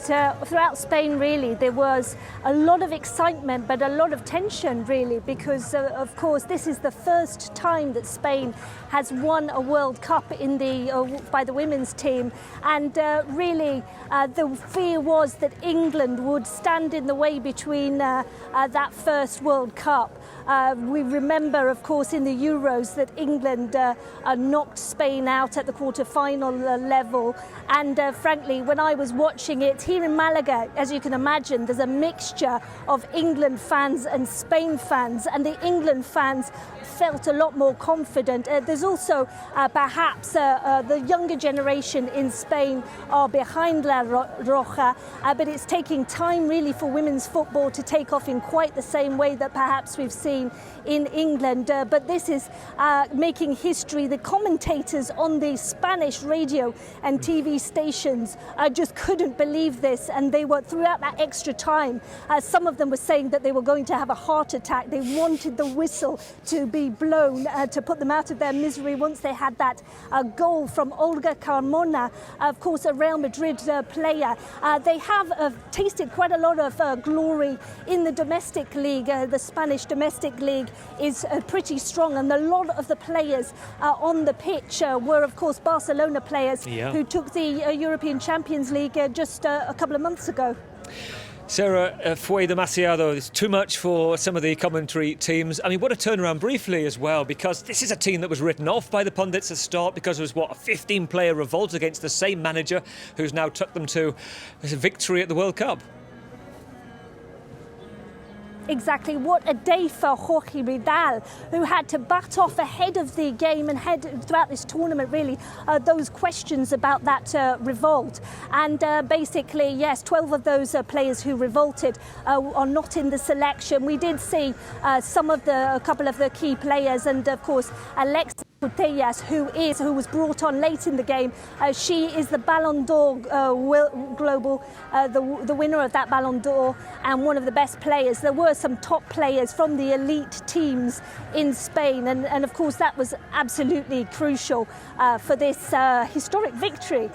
throughout Spain, really, there was a lot of excitement, but a lot of tension, really, because, of course, this is the first time that Spain has won a World Cup in by the women's team. And really, the fear was that England would stand in the way between that first World Cup. We remember, of course, in the Euros that England knocked Spain out at the quarter-final level. And frankly, when I was watching it here in Malaga, as you can imagine, there's a mixture of England fans and Spain fans, and the England fans felt a lot more confident. There's also perhaps the younger generation in Spain are behind La Roja, but it's taking time really for women's football to take off in quite the same way that perhaps we've seen in England. But this is making history. The commentators on the Spanish radio and TV stations just couldn't believe this, and they were, throughout that extra time, some of them were saying that they were going to have a heart attack. They wanted the whistle to be blown to put them out of their misery once they had that goal from Olga Carmona, of course a Real Madrid player. They have tasted quite a lot of glory in the domestic league. The Spanish domestic league is pretty strong, and a lot of the players on the pitch were, of course, Barcelona players who took the European Champions League just a couple of months ago. Sarah, fue demasiado. It's too much for some of the commentary teams. I mean, what a turnaround briefly as well, because this is a team that was written off by the pundits at the start because it was, a 15-player revolt against the same manager who's now took them to a victory at the World Cup. Exactly, what a day for Jorge Vidal, who had to bat off ahead of the game and throughout this tournament, really, those questions about that revolt. And basically, yes, 12 of those players who revolted are not in the selection. We did see a couple of the key players, and of course, Alexis Putellas, who was brought on late in the game. She is the Ballon d'Or global, the winner of that Ballon d'Or, and one of the best players. There were some top players from the elite teams in Spain, and of course that was absolutely crucial for this historic victory.